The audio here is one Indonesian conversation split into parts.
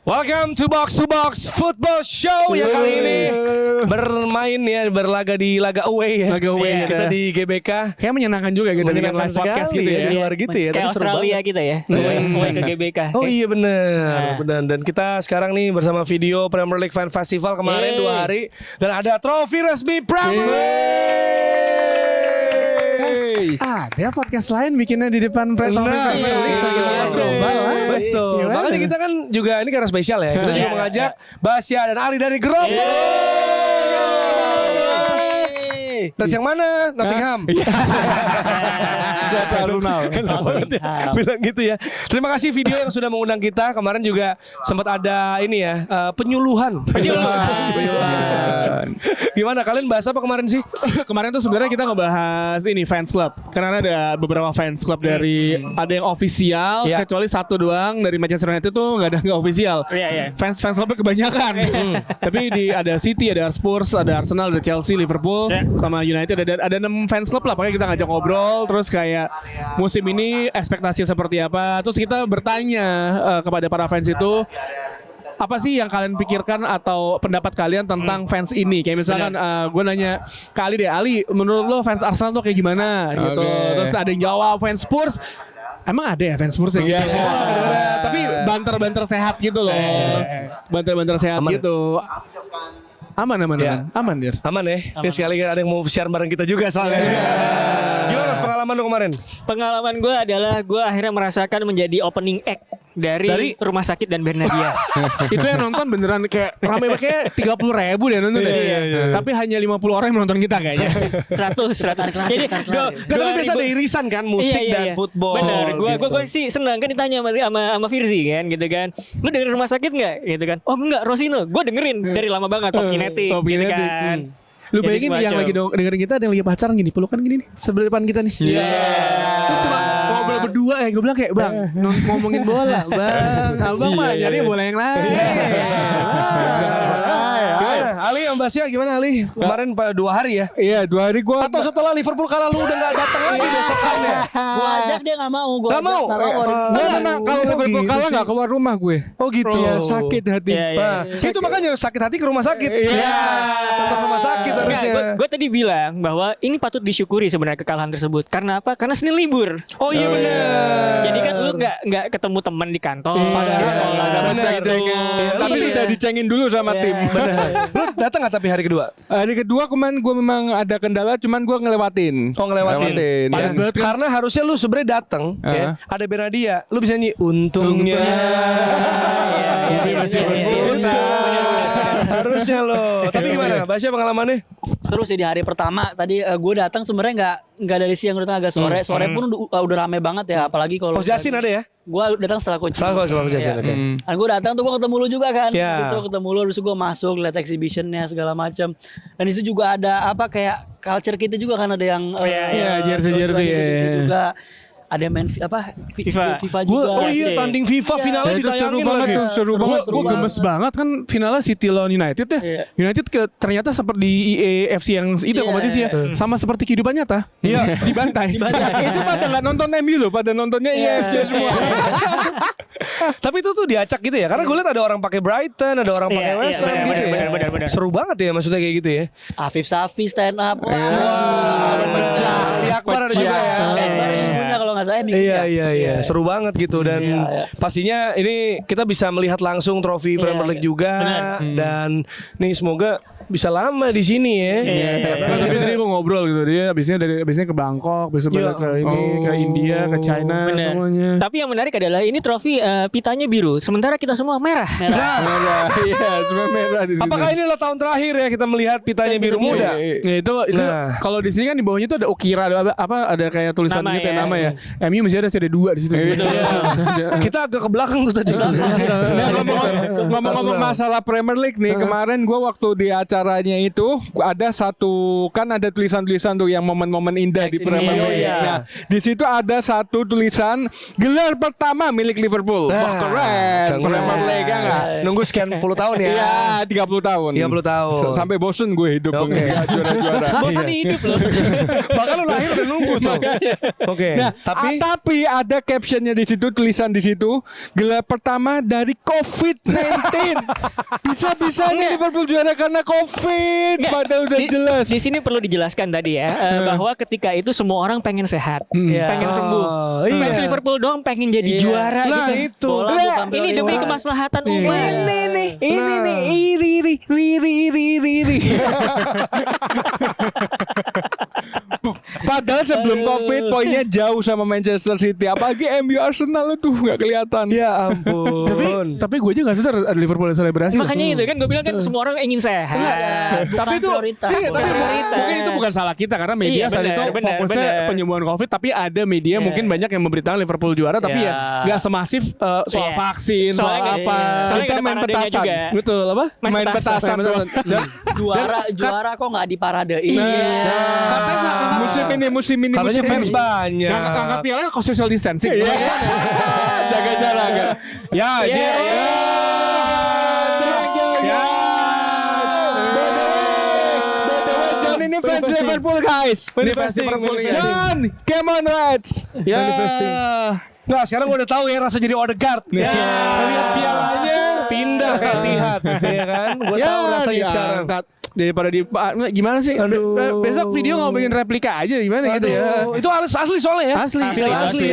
Welcome to Box Football Show yang kali ini bermain ya, berlaga di laga away ya. Laga away kita di GBK. Kayak menyenangkan juga gitu dengan live podcast gitu ya. Di luar gitu ya. Kayak Australia kita ya. Away ke GBK. Oh iya benar. Dan kita sekarang nih bersama video Premier League Fan Festival kemarin 2 hari dan ada trofi resmi Premier League. Ada podcast lain bikinnya di depan Premier League. Betul. Makanya kita kan juga ini karena spesial ya. Kita juga mengajak Basya dan Ali dari Grobol. Reds yang mana? Nottingham. Bilang gitu ya. Terima kasih video yang sudah mengundang kita. Kemarin juga sempat ada ini ya, penyuluhan. Gimana kalian bahas apa kemarin sih? Kemarin tuh sebenarnya kita ngebahas ini fans club. Karena ada beberapa fans club dari ada yang official, kecuali satu doang dari Manchester United tuh nggak official. Fans clubnya kebanyakan. Tapi ada City, ada Spurs, ada Arsenal, ada Chelsea, Liverpool, sama United. Ada 6 fans club lah. Pokoknya kita ngajak ngobrol. Terus kayak musim ini ekspektasi seperti apa. Terus kita bertanya kepada para fans itu, apa sih yang kalian pikirkan atau pendapat kalian tentang fans ini? Kayak misalkan gue nanya ke Ali deh, Ali menurut lo fans Arsenal tuh kayak gimana gitu. Terus ada yang jawab fans Spurs. Emang ada ya fans Spurs ya? Gitu. Tapi banter-banter sehat gitu loh. Banter-banter sehat gitu. Aman ya. Aman ya. Ini sekali ada yang mau share bareng kita juga soalnya. Gimana pengalaman lu kemarin? Pengalaman gue adalah gue akhirnya merasakan menjadi opening act dari Rumah Sakit dan Bernardia. Itu yang nonton beneran kayak rame kayak 30.000 deh nonton deh. Tapi hanya 50 orang yang menonton kita kayaknya. 100. Jadi tapi biasa ada irisan kan musik dan football. Bener. Gitu. Gue sih senang kan ditanya sama Firzi kan gitu kan. Lu dengerin Rumah Sakit nggak? Gitu kan. Oh enggak, Rosino. Gue dengerin dari lama banget Top Kinetic gitu kan. Lu bayangin yang lagi dengerin kita ada yang lagi pacaran gini, pelukan gini nih sebelah depan kita nih. Terus cuma ngobrol berdua ya, gue bilang kayak bang ngomongin bola, bang, abang mah nyari bola yang lain. Ali yang Basya gimana Ali? Kemarin pada 2 hari ya? Iya 2 hari gue. Atau setelah Liverpool kalah lu udah gak datang lagi besokannya? Gue ajak dia gak mau. Gak mau? Kalau Liverpool kalah gak keluar rumah gue. Oh gitu. Iya sakit hati. Itu makanya sakit hati ke rumah sakit. Iya. Tetap rumah sakit harusnya. Gue tadi bilang bahwa ini patut disyukuri sebenarnya kekalahan tersebut. Karena apa? Karena Senin libur. Oh iya benar. Jadi kan lu nggak ketemu teman di kantor, di sekolah, dapat ceng-cengan. Tapi udah dicengin dulu sama tim. Lu datang nggak tapi hari kedua? Hari kedua kemarin gue memang ada kendala, cuman gue ngelewatin. Oh ngelewatin. Ya. Karena harusnya lu sebenarnya datang. Ada Bernardia. Lu bisa nyanyi untungnya. Masih berputar. Harusnya lo. Tapi gimana? Basya pengalamannya? Seru sih di hari pertama. Tadi gue datang sebenarnya nggak dari siang, gue datang agak sore. Sore pun udah rame banget ya. Apalagi kalau Coach Justin ada ya? Gue datang setelah coaching. Setelah Coach Justin. Oke. Dan gue datang tuh gue ketemu lu juga kan. Ya. Itu ketemu lu, terus gue masuk lihat exhibitionnya segala macam. Dan di situ juga ada apa kayak culture kita juga kan, ada yang jersey juga. Ada main FIFA juga. Oh iya, tanding FIFA finalnya ditayangin lagi. Seru banget. Gue gemes banget kan finalnya City lawan United ya. United ternyata seperti di EAFC yang itu kompetisi ya. Sama seperti kehidupan nyata. Iya, dibantai. Itu pada nggak nonton MU loh, pada nontonnya IFC semua. Tapi itu tuh diacak gitu ya. Karena gue liat ada orang pakai Brighton, ada orang pakai West Ham gitu ya. Benar. Seru banget ya maksudnya kayak gitu ya. Afif Safi stand up. Pecah. Akbar ada juga ya. Kalau nggak salah Iya. Seru banget gitu. Dan pastinya ini kita bisa melihat langsung trofi Premier League juga. Dan nih semoga bisa lama di sini ya. Tapi tadi gue ngobrol gitu, dia abisnya ke Bangkok, besok ke ini, ke India, ke China semuanya. Tapi yang menarik adalah ini trofi pitanya biru, sementara kita semua merah. Iya, semua merah di sini. Apakah ini adalah tahun terakhir ya kita melihat pitanya biru muda? Nah, itu kalau di sini kan di bawahnya itu ada Okira, ada kayak tulisan nama gitu ya. Nama ya. MU masih ada 2 di situ. Kita agak ke belakang tuh tadi. Ngomong-ngomong masalah Premier League nih, kemarin gue waktu di acaranya itu ada satu, kan ada tulisan-tulisan tuh yang momen-momen indah di Premier League. Nah, di situ ada satu tulisan gelar pertama milik Liverpool. Wah, keren. Premier League ya nggak? Nunggu sekian puluh tahun ya? Iya, 30 tahun. 30 tahun. Sampai bosen gue hidup juara-juara. Bosan hidup loh. Bahkan lu lahir pada nunggu tuh. Oke. Nah, tapi ada captionnya di situ, tulisan di situ, gelar pertama dari COVID-19. Bisa-bisanya Liverpool juara karena COVID. Padahal udah jelas. Di sini perlu dijelaskan tadi ya, bahwa ketika itu semua orang pengen sehat, pengen sembuh. Fans Liverpool doang pengen jadi juara Nah, gitu. itu. Ini demi kemaslahatan umat. Ini nih, iri. Padahal sebelum COVID poinnya jauh sama Manchester City. Apalagi MU Arsenal itu nggak kelihatan. Ya ampun. Tapi gue aja gak sadar ada Liverpool yang selebrasi. Makanya itu kan gue bilang kan semua orang ingin sehat. Tapi itu prioritas. mungkin itu bukan salah kita karena media saat itu fokusnya penyembuhan COVID, tapi ada media mungkin banyak yang memberitakan Liverpool juara, tapi ya nggak semasif soal vaksin, soal apa. Soalnya Kita ada main paradenya petasan. juga. Betul apa? Main petasan tuh. Juara kok nggak diparadein. Musim ini Katanya fans banyak. Yang angkat piala kok social distancing. jaga jarak. Ya, dia. John ini fans Liverpool guys. John, come on Reds. Nah, sekarang gue udah tahu ya rasa jadi Odegaard. Ya. Lihat pialanya pindah ke Etihad, ya kan? Gue tahu rasanya sekarang. Daripada di gimana sih? Besok video ngomongin replika aja gimana gitu ya. Itu asli soalnya ya. Asli.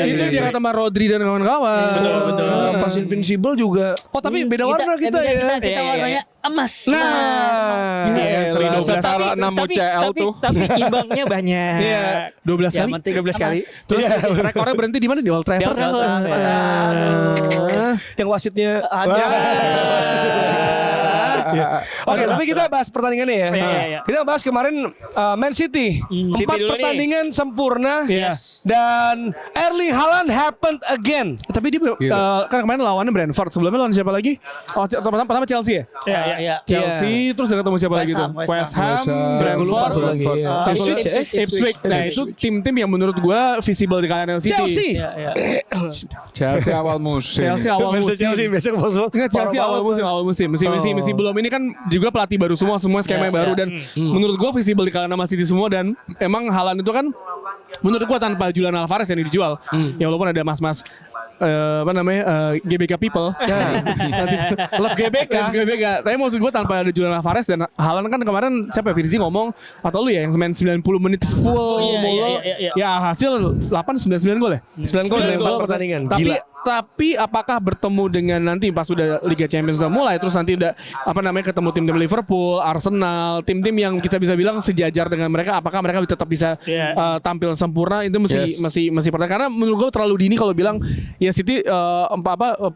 Itu dia kata sama Rodri dan kawan-kawan. Betul. Pas Invincible juga. Oh, tapi beda warna kita ya. Kita warnanya emas. Setara 6 UCL tuh. Tapi imbangnya banyak. Iya, 12 Yang kali. penting 12 kali. Terus rekornya berhenti di mana? Di Old Trafford. Yang wasitnya. Oke, tapi kita bahas pertandingannya ya. Iya. Kita bahas kemarin Man City. 4 dulu nih. pertandingan sempurna. Yes. Dan Erling Haaland happened again. Tapi dia kan kemarin lawannya Brentford. Sebelumnya lawan siapa lagi? Oh, pertama Chelsea ya? Iya. Chelsea terus udah ketemu siapa lagi tuh? West Ham, Brentford, Ipswich. Nah, itu tim-tim yang menurut gua visible di kalangan City. Chelsea. Chelsea awal musim. Chelsea awal musim. Chelsea biasa Enggak, Chelsea awal musim. Musim belum ini kan juga pelatih baru semua skema yang baru dan menurut gua visible di kalangan nama City semua dan emang Haaland itu kan menurut gua tanpa Julian Alvarez yang dijual. Ya walaupun ada mas-mas GBK people. Love GBK. Tapi maksud gue tanpa ada Julian Alvarez dan Haaland kan kemarin siapa Virzi ngomong atau lu ya yang main 90 menit full mulu. Ya hasil 8-9 gol ya. 9 gol dari 4 pertandingan. Tapi apakah bertemu dengan nanti pas udah Liga Champions udah mulai terus nanti udah ketemu tim-tim Liverpool, Arsenal, tim-tim yang kita bisa bilang sejajar dengan mereka, apakah mereka tetap bisa tampil sempurna itu masih pertanyaan karena menurut gue terlalu dini kalau bilang ya City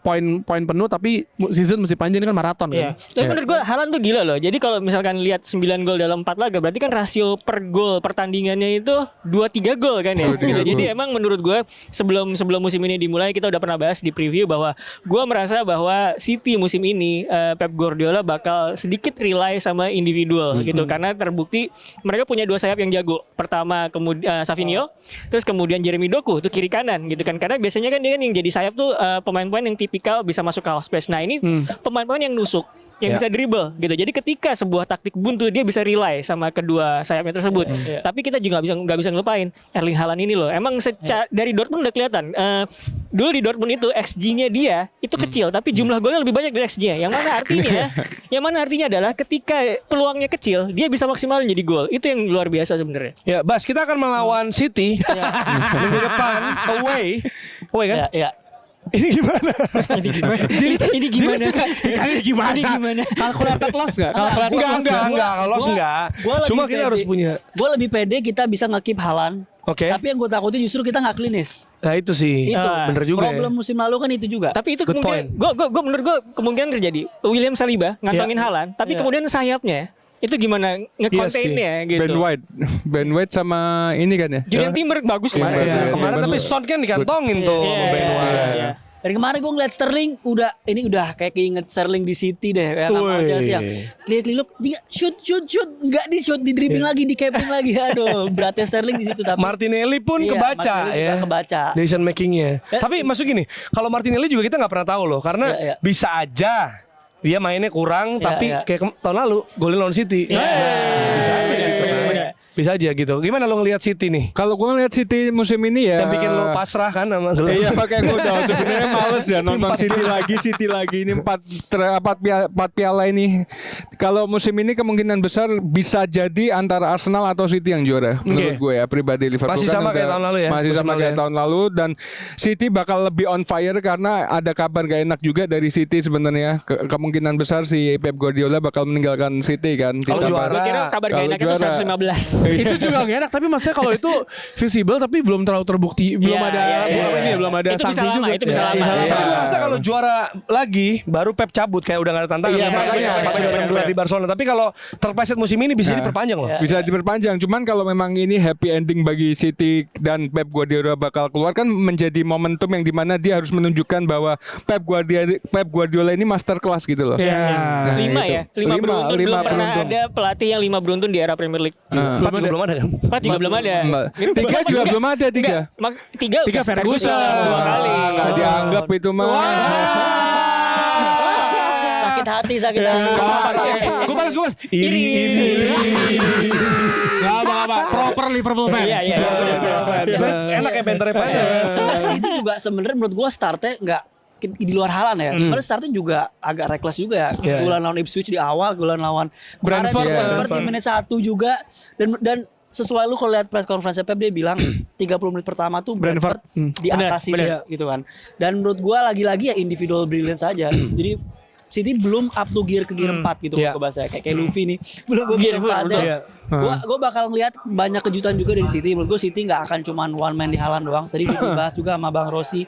poin penuh tapi season masih panjang ini kan maraton kan. Tapi menurut gue Haaland tuh gila loh. Jadi kalau misalkan lihat 9 gol dalam 4 laga berarti kan rasio per gol pertandingannya itu 2-3 gol kan ya. Jadi emang menurut gue sebelum musim ini dimulai kita udah pernah bahas di preview bahwa gue merasa bahwa City musim ini Pep Guardiola bakal sedikit rely sama individual gitu karena terbukti mereka punya 2 sayap yang jago. Pertama kemudian Savinho, terus kemudian Jeremy Doku tuh kiri kanan gitu kan. Karena biasanya kan dia kan yang jadi sayap tuh pemain-pemain yang tipikal bisa masuk ke half space. Nah, ini pemain-pemain yang nusuk yang bisa dribble gitu. Jadi ketika sebuah taktik buntu dia bisa rely sama kedua sayapnya tersebut. Tapi kita juga nggak bisa ngelupain Erling Haaland ini loh. Emang dari Dortmund udah kelihatan. Dulu di Dortmund itu XG-nya dia itu kecil, tapi jumlah golnya lebih banyak dari XG-nya. Yang mana artinya adalah ketika peluangnya kecil, dia bisa maksimal jadi gol. Itu yang luar biasa sebenarnya. Ya, Bas, kita akan melawan City minggu depan away kan? Iya. Ini gimana? Ini gimana? Kalkulator loss enggak? Enggak, kalau enggak. Cuma kita harus punya. Gue lebih pede kita bisa nge-keep Haaland. Oke. Tapi yang gue takutin justru kita nggak klinis. Nah, itu sih. Itu bener juga. Problem musim lalu kan itu juga. Tapi itu Good kemungkinan menurut gue kemungkinan terjadi. William Saliba ngantongin Haaland, tapi kemudian sayapnya itu gimana nge-contain-nya gitu. Ben White sama ini kan ya. Julian Timber bagus kemarin. Kemarin tapi Son kan dikantongin tuh sama Ben White. Dari kemarin gue ngeliat Sterling udah kayak keinget Sterling di City deh kayak sama Chelsea yang lihat dia shoot nggak di shoot di dribbling lagi di capping lagi aduh beratnya Sterling di situ tapi Martinelli pun kebaca ya decision makingnya. Tapi masuk gini kalau Martinelli juga kita nggak pernah tahu loh karena bisa aja dia mainnya kurang tapi kayak tahun lalu golin lawan City bisa aja gitu kan. Bisa aja gitu. Gimana lo ngelihat City nih? Kalau gue ngeliat City musim ini ya, Yang bikin lo pasrah kan sama gelar. iya makanya gue udah sebenarnya males ya nonton City lagi ini 4 piala ini. Kalau musim ini kemungkinan besar bisa jadi antara Arsenal atau City yang juara menurut gue ya pribadi. Liverpool Masih kan sama udah, kayak tahun lalu ya? Masih Musim sama lalu kayak ya? tahun lalu dan City bakal lebih on fire karena ada kabar gak enak juga dari City sebenarnya. Kemungkinan besar si Pep Guardiola bakal meninggalkan City kan. Kalau juara, Gue kira kabar gak enak itu 115. Itu juga gak enak, tapi maksudnya kalau itu visible tapi belum terlalu terbukti, belum ada belum ada Itu bisa sanksi lama, juga. itu bisa lama. Saya rasa kalau juara lagi baru Pep cabut kayak udah gak ada tantangan. Iya, makanya. pas udah bergelar di Barcelona. Tapi kalau terpleset musim ini bisa diperpanjang loh. Bisa diperpanjang. Cuman kalau memang ini happy ending bagi City dan Pep Guardiola bakal keluar kan menjadi momentum yang dimana dia harus menunjukkan bahwa Pep Guardiola ini master class gitu loh. Ya. Nah, 5 itu. ya, 5 beruntun. lima Belum pernah beruntun. ada pelatih yang 5 beruntun di era Premier League. 4 juga belum ada kan? 4 juga belum ada. Tiga juga belum ada, tiga. Tiga Ferguson. 2 kali. Nggak dianggap itu mah. Sakit hati. Gue balas. Ini. Gak apa-apa. Proper Liverpool fans. Iya. Enak ya bentarnya pas. Itu juga sebenarnya menurut gue startnya nggak di luar Haaland ya. Padahal startnya juga agak reckless juga ya. Yeah. Golan lawan Ipswich di awal, golan lawan Brentford, Brentford di menit 1 juga dan sesuai lu kalau lihat press conference Pep dia bilang 30 menit pertama tuh Brentford di atas City gitu kan. Dan menurut gua lagi-lagi ya individual brilliance saja. Jadi City belum up to gear ke gear 4 gitu Yeah. kalau bahasa kayak Luffy nih. Belum ke gear 4 Iya. Gua bakal ngelihat banyak kejutan juga dari City. Menurut gua City nggak akan cuman one man di Haaland doang. Tadi dibahas juga sama Bang Rossi.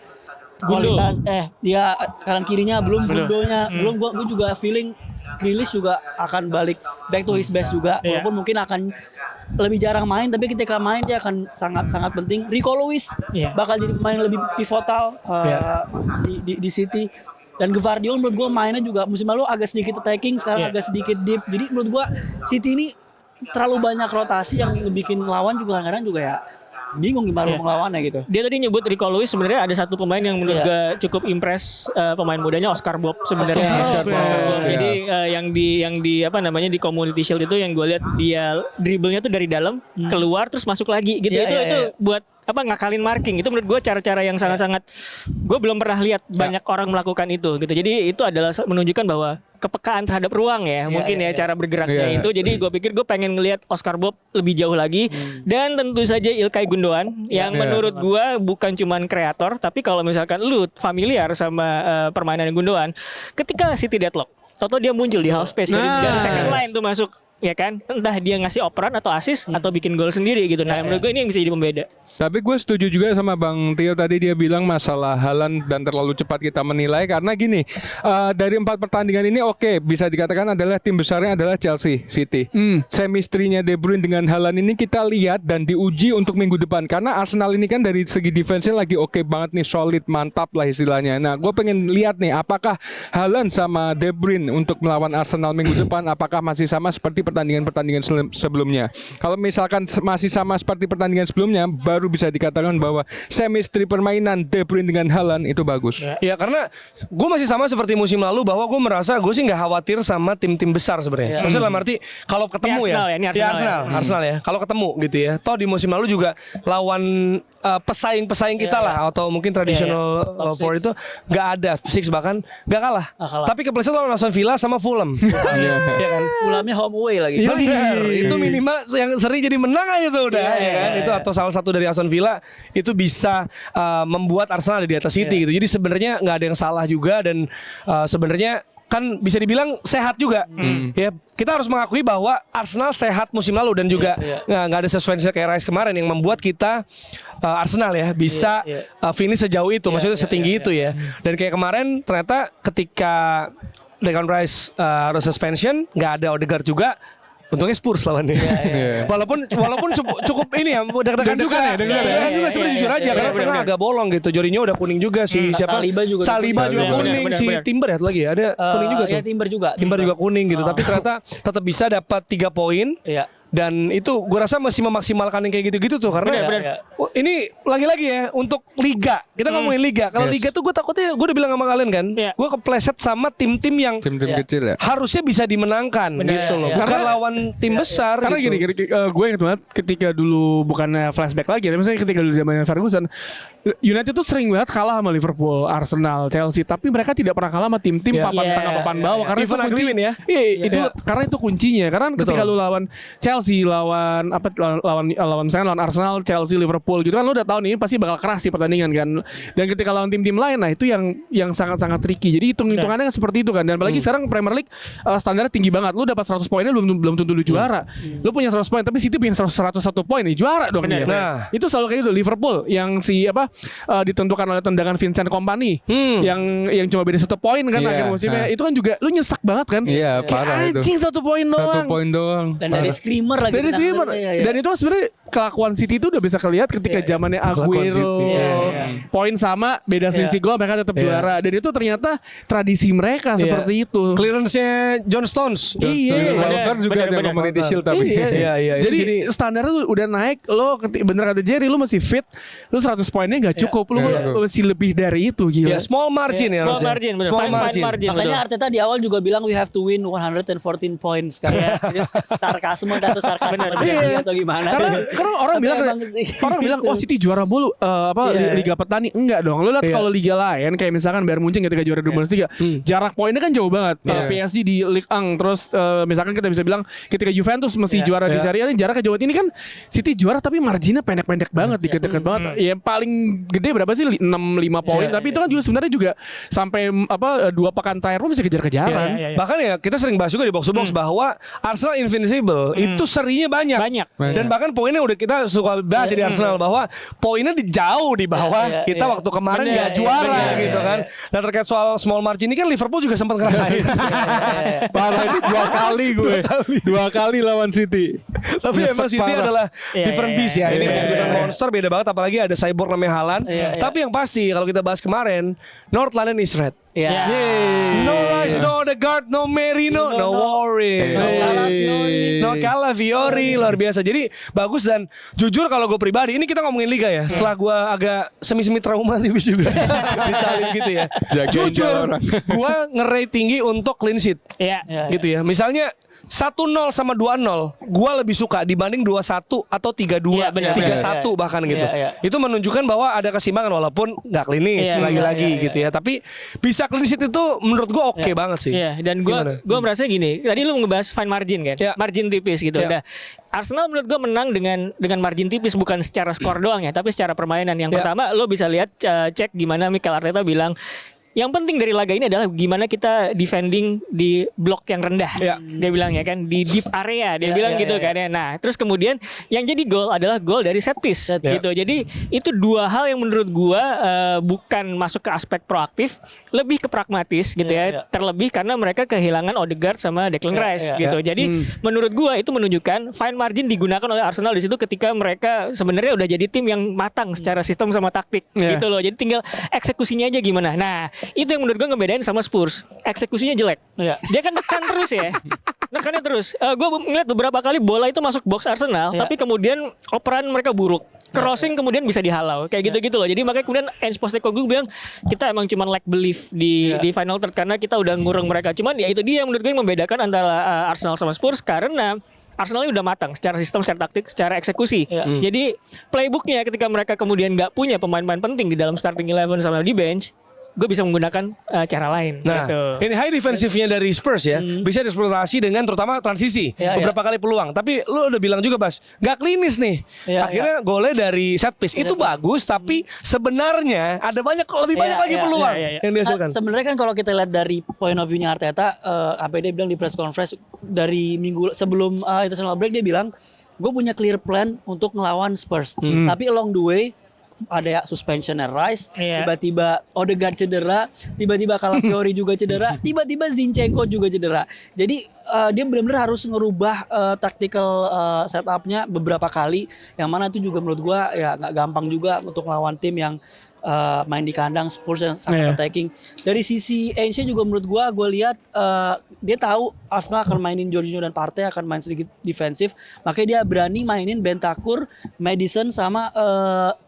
Kualitas dia kanan kirinya belum, Gundonya belum, gua juga feeling Grealish juga akan balik back to his best juga, walaupun mungkin akan lebih jarang main, tapi ketika main dia akan sangat penting. Rico Lewis bakal jadi pemain lebih pivotal di City. Dan Gvardiol menurut gue mainnya juga musim lalu agak sedikit attacking, sekarang agak sedikit deep. Jadi menurut gue City ini terlalu banyak rotasi yang bikin lawan juga kadang-kadang juga ya bingung gimana melawannya gitu. Dia tadi nyebut Rico Lewis, sebenarnya ada satu pemain yang menurut gue cukup impress, pemain mudanya Oscar Bob sebenarnya. Oscar Bob. Jadi yang di apa namanya di Community Shield itu yang gue lihat dia dribblenya tuh dari dalam keluar terus masuk lagi gitu. Itu buat apa ngakalin marking. Itu menurut gue cara-cara yang sangat-sangat gue belum pernah lihat banyak orang melakukan itu gitu. Jadi itu adalah menunjukkan bahwa kepekaan terhadap ruang ya, mungkin cara bergeraknya itu. Jadi gue pikir gue pengen ngelihat Oscar Bob lebih jauh lagi dan tentu saja Ilkay Gundogan yang menurut gue bukan cuman kreator, tapi kalau misalkan lu familiar sama permainan Gundogan, ketika City deadlock, toto dia muncul di half space dari second line tuh masuk. Ya kan, entah dia ngasih operan atau assist atau bikin gol sendiri gitu. Nah, menurut gue ini yang bisa jadi pembeda. Tapi gue setuju juga sama Bang Tio tadi, dia bilang masalah Haaland dan terlalu cepat kita menilai karena gini, dari 4 pertandingan ini bisa dikatakan adalah tim besarnya adalah Chelsea, City. Chemistry-nya De Bruyne dengan Haaland ini kita lihat dan diuji untuk minggu depan karena Arsenal ini kan dari segi defense-nya lagi banget nih, solid, mantap lah istilahnya. Nah, gue pengen lihat nih apakah Haaland sama De Bruyne untuk melawan Arsenal minggu depan apakah masih sama seperti pertandingan-pertandingan sebelumnya. Kalau misalkan masih sama seperti pertandingan sebelumnya, baru bisa dikatakan bahwa chemistry permainan De Bruyne dengan Haaland itu bagus. Ya karena gue masih sama seperti musim lalu bahwa gue merasa gue sih nggak khawatir sama tim-tim besar sebenarnya. Maksudnya dalam arti kalau ketemu Arsenal ya. Kalau ketemu gitu ya. Toh di musim lalu juga lawan pesaing-pesaing kita lah atau mungkin traditional four itu nggak ada six bahkan nggak kalah. Tapi kepleset lawan Aston Villa sama Fulham. Iya kan. Fulhamnya home away lagi. Itu minimal yang seri jadi menang aja tuh udah ya kan. Itu atau salah satu dari Aston Villa itu bisa membuat Arsenal ada di atas City gitu. Jadi sebenarnya nggak ada yang salah juga dan sebenarnya kan bisa dibilang sehat juga. Ya, kita harus mengakui bahwa Arsenal sehat musim lalu dan juga nggak ada suspense kayak Rice kemarin yang membuat kita Arsenal ya bisa finish sejauh itu, maksudnya setinggi itu ya. Dan kayak kemarin ternyata ketika Declan Rice harus suspension, nggak ada Odegaard juga. Untungnya Spurs lawannya. Walaupun cukup ini ya, deg-degan juga. Juga sebenarnya jujur aja karena tengah agak bolong gitu. Jorginho udah kuning juga si siapa? Saliba juga kuning, si Timber ya lagi ada kuning juga tuh. Ya Timber juga kuning gitu. Tapi ternyata tetap bisa dapat 3 poin. Dan itu gue rasa masih memaksimalkan yang kayak gitu-gitu tuh karena ini lagi-lagi ya untuk liga. Kita ngomongin liga. Kalau liga tuh gue takutnya gue udah bilang sama kalian kan, gue kepleset sama tim-tim yang tim-tim kecil ya. harusnya bisa dimenangkan gitu loh. Bukan lawan tim besar. Karena gitu. gini, gue ingat banget ketika dulu bukannya flashback lagi, tapi misalnya ketika dulu zamannya Ferguson, United tuh sering banget kalah sama Liverpool, Arsenal, Chelsea, tapi mereka tidak pernah kalah sama tim-tim papan tengah, papan bawah karena itu kunci ya. Iya, itu karena itu kuncinya. Karena ketika lu lawan Chelsea, lawan misalnya lawan Arsenal, Chelsea, Liverpool gitu kan lu udah tahu nih pasti bakal keras di pertandingan kan. Dan ketika lawan tim-tim lain, nah itu yang sangat-sangat tricky. Jadi hitung-hitungannya seperti itu kan. Dan apalagi sekarang Premier League standarnya tinggi banget. Lu dapat 100 poinnya belum tentu lu juara. Lu punya 100 poin tapi City punya 101 poin nih juara dong dia. Nah, itu selalu kayak gitu. Liverpool yang ditentukan oleh tendangan Vincent Kompany yang cuma beda 1 poin kan akhir musimnya. Itu kan juga lu nyesek banget kan. Iya, parah itu. Anjing 1 poin doang. 1 poin doang. Dan dari screamer lagi. Dan itu sebenarnya kelakuan City itu udah bisa kelihatan ketika zamannya Aguero poin sama beda selisih gol mereka tetap juara. Dan itu ternyata tradisi mereka seperti itu. Clearance-nya John Stones. Iya. Walker juga ada Community Shield tapi. Iya. Jadi standarnya tuh udah naik. Lo bener kata Jerry, lo masih fit. Lo 100 poinnya gak cukup. Lo masih lebih dari itu gila. Small margin ya. Small margin, bener. Fine margin. Makanya Arteta di awal juga bilang we have to win 114 points karena sarkasme atau gimana. Karena orang bilang oh City juara mulu Liga Petani. Enggak dong. Lo lihat kalau liga lain kayak misalkan Bayern Munchen ketika juara Bundesliga, jarak poinnya kan jauh banget. PSG di Ligue 1 terus misalkan kita bisa bilang ketika Juventus masih juara di Serie A jaraknya jauh. Ini kan City juara tapi marginnya pendek-pendek banget, deket-deket banget. Ya paling gede berapa sih 6-5 poin, tapi itu kan juga sebenarnya juga sampai 2 pekan terakhir pun bisa kejar-kejaran. Bahkan ya kita sering bahas juga di box to box bahwa Arsenal invincible itu serinya banyak. Dan bahkan poinnya udah kita suka bahas di Arsenal bahwa poinnya jauh di bawah kita waktu kemarin nggak juara gitu kan. Dan terkait soal small margin ini kan Liverpool juga sempat ngerasain. Parah ini 2 kali gue. 2 kali lawan City. Tapi emang City adalah different beast ya. Ini different monster, beda banget apalagi ada cyborg namanya Haaland. Tapi yang pasti kalau kita bahas kemarin, North London is red. No Rice, no Odegaard, no Merino, no worries. No Calafiori, luar biasa. Jadi bagus dan jujur kalau gue pribadi, ini kita ngomongin liga ya. Setelah gue agak semi-semi trauma tipis juga disalib gitu ya. Jujur, gue nge-rate tinggi untuk clean sheet. Gitu ya. Misalnya 1-0 sama 2-0 gue lebih suka dibanding 2-1 atau 3-2, 3-1 bahkan gitu. Itu menunjukkan bahwa ada keseimbangan walaupun nggak klinis lagi-lagi gitu ya. Tapi bisa clean sheet itu menurut gue oke banget sih. Dan gue merasa gini. Tadi lu ngebahas fine margin kan, margin tipis gitu. Nah, Arsenal menurut gue menang dengan margin tipis, bukan secara skor doang ya, tapi secara permainan. Yang pertama lo bisa lihat cek gimana Mikel Arteta bilang yang penting dari laga ini adalah gimana kita defending di blok yang rendah. Dia bilang ya kan, di deep area dia bilang gitu kan ya. Nah, terus kemudian yang jadi gol adalah gol dari set piece gitu. Jadi itu 2 hal yang menurut gua bukan masuk ke aspek proaktif, lebih ke pragmatis gitu ya. Terlebih karena mereka kehilangan Odegaard sama Declan Rice gitu. Jadi menurut gua itu menunjukkan fine margin digunakan oleh Arsenal di situ ketika mereka sebenarnya udah jadi tim yang matang secara sistem sama taktik gitu loh. Jadi tinggal eksekusinya aja gimana. Nah, itu yang menurut gue ngebedain sama Spurs. Eksekusinya jelek. Dia kan nekan terus ya. Nekannya terus. Gue ngeliat beberapa kali bola itu masuk box Arsenal, tapi kemudian operan mereka buruk. Crossing kemudian bisa dihalau. Kayak gitu-gitu loh. Jadi makanya kemudian Ange Postecoglou bilang kita emang cuman lack belief di final third karena kita udah ngurung mereka. Cuman ya itu dia yang menurut gue yang membedakan antara Arsenal sama Spurs karena Arsenal udah matang secara sistem, secara taktik, secara eksekusi. Jadi playbooknya ketika mereka kemudian nggak punya pemain-pemain penting di dalam starting 11 sama di bench, gue bisa menggunakan cara lain. Nah, gitu. Ini high defensifnya dari Spurs ya, bisa dieksploitasi dengan terutama transisi, beberapa kali peluang. Tapi lu udah bilang juga, Bas, nggak klinis nih. Akhirnya golnya dari set piece itu bagus, tapi sebenarnya ada lebih banyak lagi peluang yang dihasilkan. Sebenarnya kan kalau kita lihat dari point of view-nya Arteta, apa dia bilang di press conference dari minggu sebelum international break, dia bilang, gue punya clear plan untuk ngelawan Spurs. Tapi along the way ada suspensionnya Rice, tiba-tiba Odegaard cedera, tiba-tiba Calafiori juga cedera, tiba-tiba Zinchenko juga cedera. Jadi dia benar-benar harus ngerubah tactical setupnya beberapa kali, yang mana itu juga menurut gua ya nggak gampang juga untuk lawan tim yang main di kandang Spurs yang sangat attacking. Dari sisi Ainge juga menurut gue lihat dia tahu Arsenal akan mainin Jorginho dan Partey akan main sedikit defensif, makanya dia berani mainin Bentancur, Maddison sama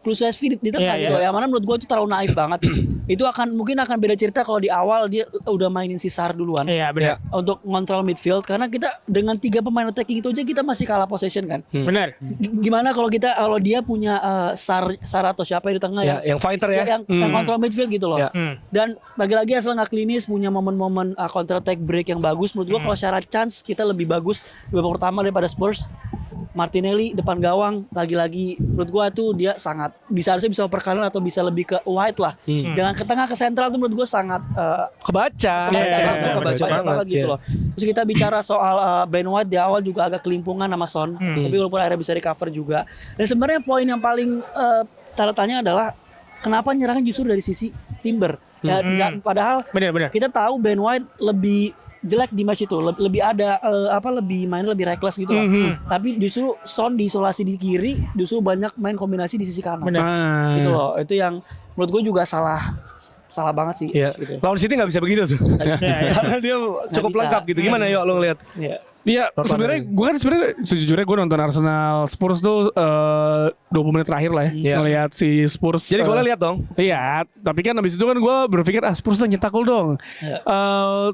Kulusevski di tengah gitu. Yang mana menurut gue itu terlalu naif banget. Itu mungkin akan beda cerita kalau di awal dia udah mainin si Sarr duluan. Iya benar. Untuk ngontrol midfield, karena kita dengan 3 pemain attacking itu aja kita masih kalah possession kan. Benar. Gimana kalau dia punya Sarr atau siapa yang di tengah yang fighter ya. Yang kontrol midfield gitu loh. Ya. Dan lagi-lagi Arsenal nggak klinis, punya momen-momen counter attack break yang bagus. Menurut gua kalau secara chance kita lebih bagus di babak pertama daripada Spurs. Martinelli depan gawang lagi-lagi menurut gua tuh dia sangat harusnya bisa oper kanan atau bisa lebih ke wide lah. Dengan ke tengah ke sentral tuh menurut gua sangat kebaca banget gitu loh. Terus kita bicara soal Ben White di awal juga agak kelimpungan sama Son, tapi walaupun akhirnya bisa recover juga. Dan sebenarnya poin yang paling tanda tanya adalah kenapa nyerangnya justru dari sisi Timber. Padahal Benar. kita tahu Ben White lebih jelek di match itu, lebih ada lebih main lebih reckless gitu lah. Tapi justru Son diisolasi di kiri, justru banyak main kombinasi di sisi kanan. Gitu loh. Itu yang menurut gue juga salah banget sih. Gitu. Lawan City nggak bisa begitu tuh. Karena dia cukup lengkap gitu. Gimana yuk lo ngeliat? Iya, sebenarnya gue sejujurnya gue nonton Arsenal Spurs tuh 20 menit terakhir lah ya, ngelihat si Spurs. Jadi gue lihat dong. Iya, tapi kan habis itu kan gue berpikir Spurs tuh nyetak gol dong.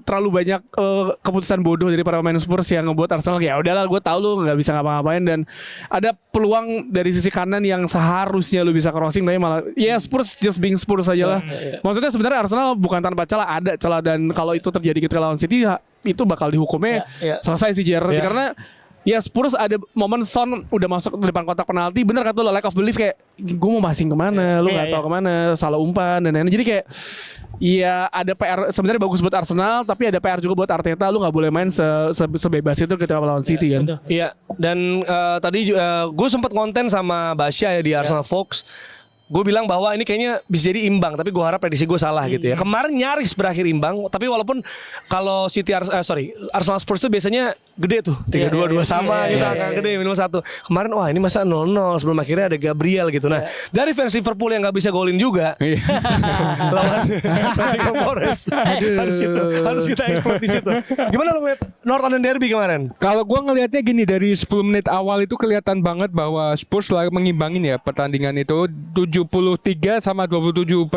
Terlalu banyak keputusan bodoh dari para pemain Spurs yang ngebuat Arsenal ya udahlah, gue tahu lu nggak bisa ngapa-ngapain, dan ada peluang dari sisi kanan yang seharusnya lu bisa crossing tapi malah ya Spurs just being Spurs aja lah. Maksudnya sebenarnya Arsenal bukan tanpa celah, ada celah, dan kalau itu terjadi ketika lawan City itu bakal dihukumnya selesai sih Jer. Karena ya Spurs ada momen Son udah masuk di depan kotak penalti, bener kata lo, lack of belief, kayak gue mau passing kemana, lu nggak tahu kemana, salah umpan dan lain-lain. Jadi kayak ya ada PR sebenarnya bagus buat Arsenal, tapi ada PR juga buat Arteta, lu nggak boleh main sebebas itu ketika melawan City kan. Iya, dan tadi gue sempat konten sama Basya ya di Arsenal Fox. Gue bilang bahwa ini kayaknya bisa jadi imbang, tapi gue harap prediksi gue salah gitu ya. Kemarin nyaris berakhir imbang, tapi walaupun kalau Arsenal Spurs tuh biasanya gede tuh 3-2 sama gitu, angka gede minimal 1. Kemarin wah ini masa 0-0 sebelum akhirnya ada Gabriel gitu. Nah, dari fans Liverpool yang nggak bisa golin juga lawan Nottingham Forest, harus kita ekspor di situ. Gimana lo ngeliat North London Derby kemarin? Kalau gue ngelihatnya gini, dari 10 menit awal itu kelihatan banget bahwa Spurs lagi mengimbangin ya pertandingan itu. 73 sama 27%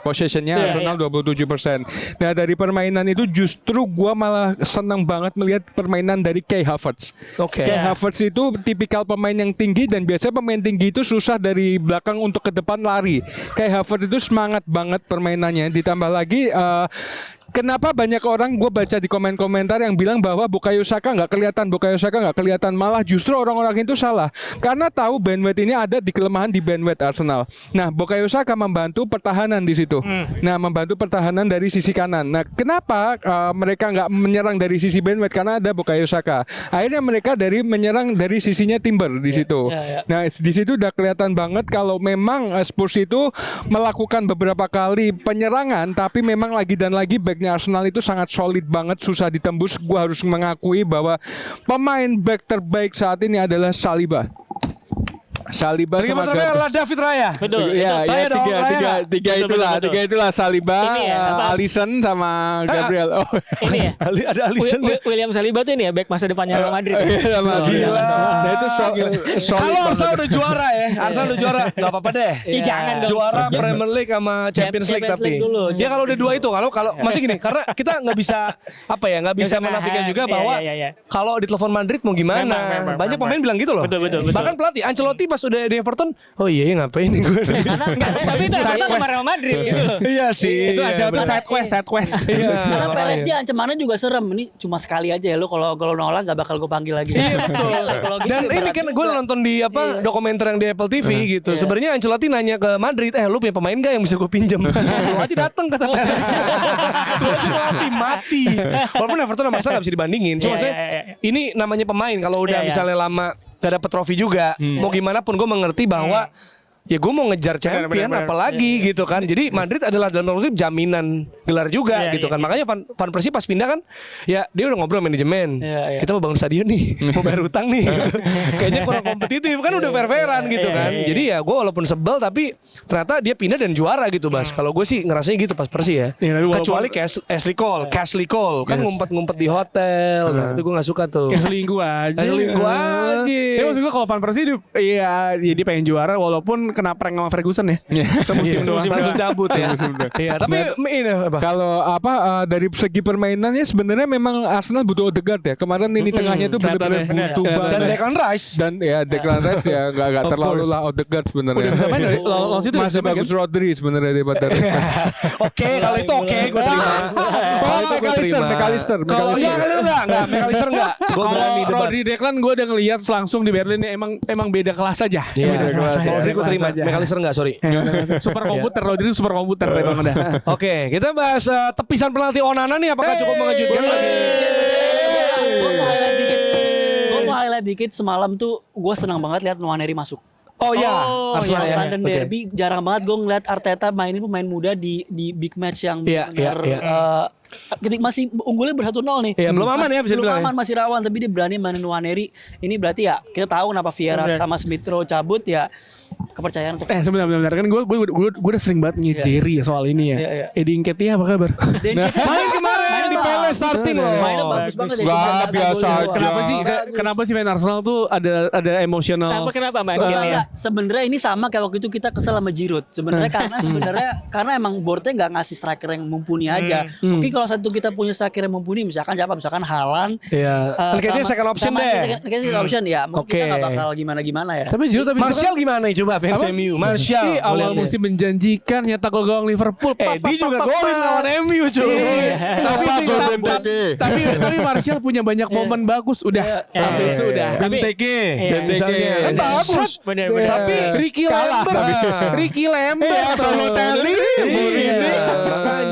possessionnya, Arsenal 27%. Nah dari permainan itu justru gua malah senang banget melihat permainan dari Kai Havertz. Kai Havertz itu tipikal pemain yang tinggi, dan biasanya pemain tinggi itu susah dari belakang untuk ke depan lari. Kai Havertz itu semangat banget permainannya. Ditambah lagi kenapa banyak orang gue baca di komen-komentar yang bilang bahwa Bukayo Saka nggak kelihatan, malah justru orang-orang itu salah karena tahu Ben White ini ada di kelemahan di Ben White Arsenal. Nah, Bukayo Saka membantu pertahanan di situ. Nah, membantu pertahanan dari sisi kanan. Nah, kenapa mereka nggak menyerang dari sisi Ben White? Karena ada Bukayo Saka. Akhirnya mereka menyerang dari sisinya Timber di situ. Nah, di situ udah kelihatan banget kalau memang Spurs itu melakukan beberapa kali penyerangan, tapi memang lagi dan lagi backnya Arsenal itu sangat solid banget, susah ditembus. Gue harus mengakui bahwa pemain back terbaik saat ini adalah Saliba sama adalah David Raya. Betul. Ya, tiga itulah Saliba, Alisson sama Gabriel. Ini ya. Ada Alisson. William Saliba tuh ini ya back masa depannya Real Madrid. Gila. Nah itu kalau Arsenal udah juara ya, Arsenal udah juara, nggak apa-apa deh. Jangan dong. Juara Premier League sama Champions League tapi. Ya kalau udah dua itu, kalau masih gini, karena kita nggak bisa menafikan juga bahwa kalau di telepon Madrid mau gimana. Banyak pemain bilang gitu loh. Betul. Bahkan pelatih Ancelotti pas udah di Everton, oh iya ngapain nih gue? Tapi itu sama Real Madrid gitu loh. Iya sih. Itu aja tuh side quest. Karena Perez dia ancamannya juga serem. Ini cuma sekali aja ya, lu kalau nolak nggak bakal gue panggil lagi. Iya betul. Dan ini kan gue nonton di dokumenter yang di Apple TV gitu. Sebenarnya Ancelotti nanya ke Madrid, lu punya pemain gak yang bisa gue pinjam? Lu aja datang kata Perez. Lu aja mati. Walaupun Everton sama Arsenal gak bisa dibandingin. Cuma ini namanya pemain, kalau udah misalnya lama gak dapet trofi juga, mau gimana pun gue mengerti bahwa ya gue mau ngejar champion benar. apalagi gitu kan. Jadi Madrid adalah dalam tanda kutip jaminan gelar juga gitu kan. Makanya Van Persie pas pindah kan ya dia udah ngobrol manajemen. Kita mau bangun stadion nih, mau bayar utang nih. Kayaknya kurang kompetitif kan udah fair-fairan gitu kan. Jadi ya gue walaupun sebel tapi ternyata dia pindah dan juara gitu Bas. Kalau gue sih ngerasanya gitu pas Persie ya. Kecuali Ashley Cole kan ngumpet-ngumpet di hotel. Nah itu gue gak suka tuh. Kayak selingkuh aja. Ya maksud gue kalau Van Persie dia pengen juara walaupun kena prank sama Ferguson ya. Semusim doang. Langsung cabut ya. Iya, tapi ini apa? Kalau dari segi permainannya sebenarnya memang Arsenal butuh Odegaard ya. Kemarin ini tengahnya itu benar-benar butuh banget. Dan Declan Rice. Dan ya Declan Rice ya enggak terlalu lah Odegaard sebenarnya. Udah bisa main dari Los itu masih bagus Rodri sebenarnya daripada Oke, kalau itu oke gue terima. Kalau itu gue terima. McAllister. Kalau enggak, McAllister enggak. Gue berani Kalau debat. Rodri Declan gue udah ngelihat langsung di Berlin emang beda kelas aja. Beda kelas. Rodri gue terima. McAllister enggak, sorry. Super komputer, Rodri super komputer emang udah. Oke, kita bahas tepisan penalti Onana nih apakah cukup mengejutkan lagi? Gue mau highlight dikit semalam tuh gue senang banget lihat Nwaneri masuk. Oh ya, Arsenal ya. London Derby jarang banget gue ngeliat Arteta mainin pemain muda di big match yang benar ketika masih unggulnya 1-0 nih. Iya, belum aman ya bisa belum dibilang. aman, masih rawan tapi dia berani mainin Nwaneri. Ini berarti ya kita tahu kenapa Vieira sama Smith Rowe cabut ya kepercayaan untuk sebentar kan gue udah sering banget ngejeri soal ini ya. Eddie Nketiah apa kabar? Main kemarin di Palace starting loh. Mainnya bagus banget ya. Wah, biasa aja. Kenapa sih main Arsenal tuh ada emosional? Kenapa Mbak Nketiah? Sebenarnya ini sama kayak waktu itu kita kesel sama Giroud. Sebenarnya karena emang boardnya nggak ngasih striker yang mumpuni aja. Mungkin kalau satu kita punya striker yang mumpuni misalkan Haaland. Iya. Nketiah second option deh. Second option ya. Mungkin kita nggak bakal gimana ya. Tapi Giroud Martial gimana coba fans MU? Martial awal musim menjanjikan nyetak gol gawang Liverpool. Dia juga golin lawan MU cuy. Tapi Martial punya banyak momen bagus udah. Habis itu udah. Benteke misalnya. Kan bagus. Bener. Tapi Ricky Lambert Balotelli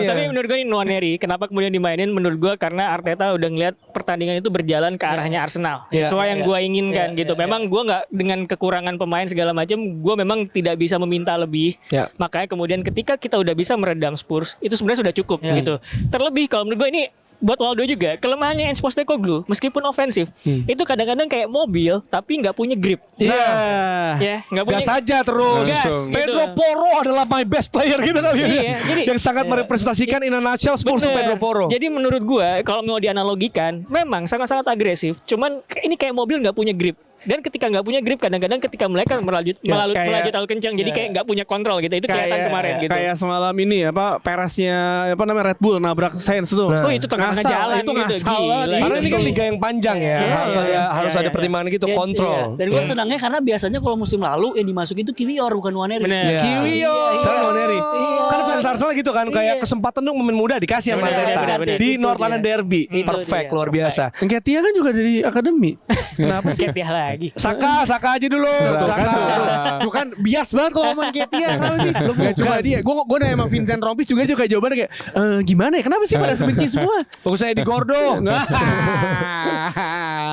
Tapi menurut gue ini Nwaneri kenapa kemudian dimainin menurut gue karena Arteta udah ngeliat pertandingan itu berjalan ke arahnya Arsenal sesuai yang gue inginkan gitu. Memang gue nggak dengan kekurangan pemain segala macam, gue memang tidak bisa meminta lebih. Makanya kemudian ketika kita udah bisa meredam Spurs itu sebenarnya sudah cukup gitu. Terlebih kalau menurut gue ini buat Waldo juga kelemahannya Ange Postecoglou meskipun ofensif itu kadang-kadang kayak mobil tapi nggak punya grip. Nggak punya. Gas saja terus. Pedro Porro adalah my best player gitu kali ya. Yang sangat merepresentasikan in a nutshell Spurs Pedro Porro. Jadi menurut gue kalau mau dianalogikan memang sangat-sangat agresif. Cuman ini kayak mobil nggak punya grip. Dan ketika nggak punya grip kadang-kadang ketika mereka melaju terlalu kencang jadi kayak nggak punya kontrol gitu. Itu kelihatan kemarin gitu. Kayak semalam ini Pereznya Red Bull nabrak Sainz tuh. Oh itu tengah jalan itu gitu. Karena ini kan liga yang panjang ya. Harus ada pertimbangan gitu kontrol. Dan gue senangnya karena biasanya kalau musim lalu yang dimasuk itu Kiwior bukan Nwaneri. Kiwior. Sekarang Nwaneri. Kan fans Arsenal gitu kan kayak kesempatan dong pemain muda dikasih sama Arteta di North London Derby. Perfect, luar biasa. Nketiah kan juga dari akademi. Kenapa sih? Nketiah lagi. Saka aja dulu. Bukan bias banget kalau ngomong Nketiah. Kenapa sih? Gak cuma dia. Gue nanya sama Vincent Rompis juga kayak jawabannya kayak gimana ya? Kenapa sih pada sebenci semua? Bagus saya di Gordo.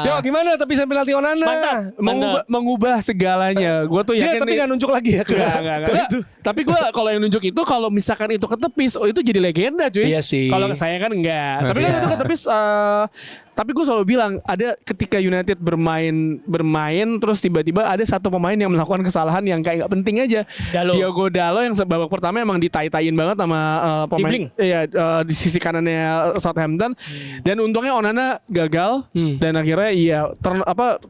Yo gimana tapi sampai penalti Onana? Mengubah segalanya. Gue tuh yakin. Tapi nggak nunjuk lagi ya. Enggak. Tapi gue kalau yang nunjuk itu kalau misalkan itu ketepis, itu jadi legenda cuy. Iya sih. Kalau saya kan enggak. Tapi kan itu ketepis. Tapi gue selalu bilang ada ketika United bermain terus tiba-tiba ada satu pemain yang melakukan kesalahan yang kayak gak penting aja. Diogo Dalot yang babak pertama emang ditai-taiin banget sama pemain di sisi kanannya Southampton. Dan untungnya Onana gagal dan akhirnya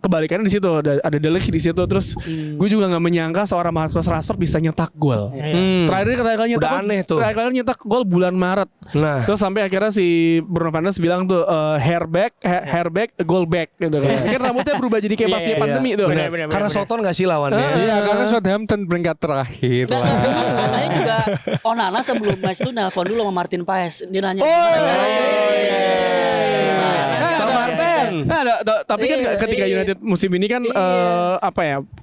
kebalikannya di situ ada De Ligt di situ. Terus gue juga nggak menyangka seorang Marcus Rashford bisa nyetak gol. Terakhir kali nyetak gol bulan Maret. Terus sampai akhirnya si Bruno Fernandes bilang tuh hairback, goal back gitu kan. Kan rambutnya berubah jadi kayak pas pandemi tuh. Karena Soton gak sih lawannya? Iya, karena Southampton peringkat terakhir. Katanya juga Onana sebelum match itu nelpon dulu sama Martin Paes. Dia nanya tapi kan ketika United musim ini kan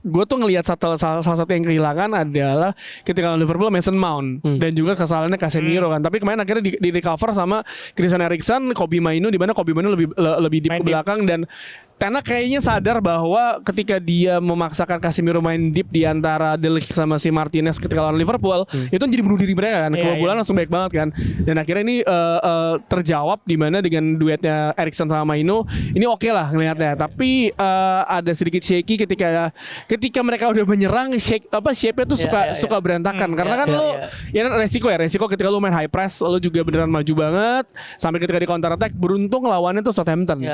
gue tuh ngelihat salah satu yang kehilangan adalah ketika Liverpool Mason Mount dan juga kesalahannya Casemiro kan. Tapi kemarin akhirnya di recover sama Christian Eriksen, Kobbie Mainoo di mana Kobbie Mainoo lebih di belakang dan Ten Hag kayaknya sadar bahwa ketika dia memaksakan Casemiro main deep di antara De Ligt sama si Martinez ketika lawan Liverpool, itu jadi bunuh diri mereka kan. Kebobolan langsung baik banget kan. Dan akhirnya ini terjawab di mana dengan duetnya Eriksen sama Maino, ini oke lah ngelihatnya. Tapi ada sedikit shaky ketika mereka udah menyerang, shape-nya tuh suka berantakan karena kan resiko ketika lu main high press, lu juga beneran maju banget sampai ketika di counter attack beruntung lawannya tuh Southampton.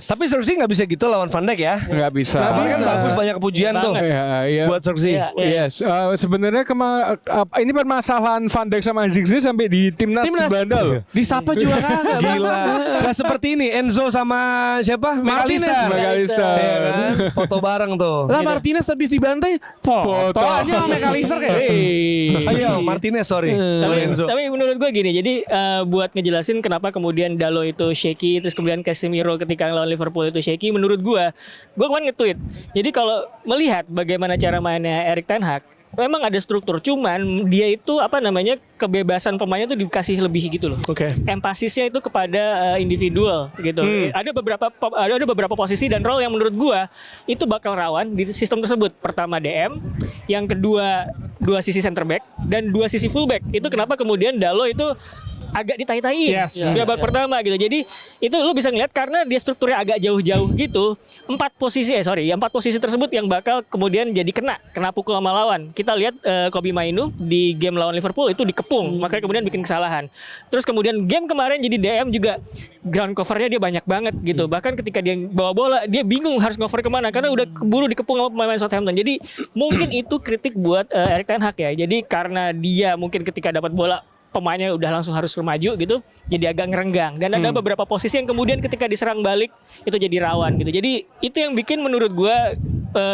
Tapi Cersei nggak bisa gitu lawan Van Dijk ya. Nggak bisa. Tapi kan bagus, banyak kepujian tuh buat Cersei. Yes, sebenarnya ini permasalahan Van Dijk sama Ziggy sampai di timnas Belanda loh. Disapa juga kagak. Gila. Gak seperti ini Enzo sama siapa? Martinez. Iya kan? Foto bareng tuh. Lah Martinez habis dibantai foto aja sama McAllister kayak Ayo Martinez sorry. Tapi menurut gue gini, jadi buat ngejelasin kenapa kemudian Dalot itu shaky, terus kemudian Casemiro ketika lawan Liverpool itu shaky, menurut gue kemarin nge-tweet. Jadi kalau melihat bagaimana cara mainnya Erik ten Hag, memang ada struktur, cuman dia itu kebebasan pemainnya tuh dikasih lebih gitu loh. Empasisnya itu kepada individual gitu. Ada beberapa posisi dan role yang menurut gua itu bakal rawan di sistem tersebut. Pertama DM, yang kedua dua sisi center back dan dua sisi full back. Itu kenapa kemudian Dalot itu agak ditai-taiin di babak pertama gitu. Jadi itu lu bisa ngeliat karena dia strukturnya agak jauh-jauh gitu. Empat posisi tersebut yang bakal kemudian jadi kena pukul sama lawan. Kita lihat Kobbie Mainoo di game lawan Liverpool itu dikepung, makanya kemudian bikin kesalahan. Terus kemudian game kemarin jadi DM juga ground covernya dia banyak banget gitu. Bahkan ketika dia bawa bola dia bingung harus cover kemana karena udah keburu dikepung sama pemain Southampton. Jadi mungkin itu kritik buat Erik ten Hag ya. Jadi karena dia mungkin ketika dapat bola pemainnya udah langsung harus maju gitu, jadi agak ngerenggang. Dan ada beberapa posisi yang kemudian ketika diserang balik itu jadi rawan gitu. Jadi itu yang bikin menurut gua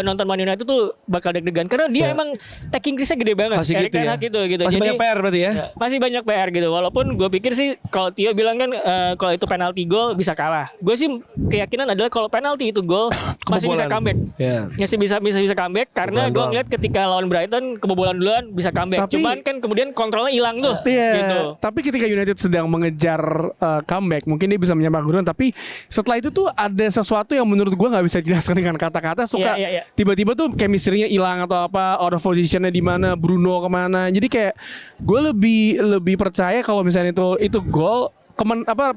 nonton Man United tuh bakal deg-degan karena dia emang tackling risk-nya gede banget. Masih Erik gitu ten ya? Hag gitu. Masih Jadi banyak PR berarti ya? Masih banyak PR gitu. Walaupun gue pikir sih kalau Tio bilang kan kalau itu penalti gol bisa kalah. Gue sih keyakinan adalah kalau penalti itu gol masih bisa comeback. Masih bisa comeback karena gue ngeliat ketika lawan Brighton kebobolan duluan bisa comeback. Cuman kan kemudian kontrolnya hilang tuh. Gitu. Tapi ketika United sedang mengejar comeback, mungkin dia bisa menyambar duluan. Tapi setelah itu tuh ada sesuatu yang menurut gue nggak bisa jelaskan dengan kata-kata. Tiba-tiba tuh chemistry-nya hilang atau apa, out of position-nya di mana, Bruno kemana. Jadi kayak gue lebih percaya kalau misalnya itu gol,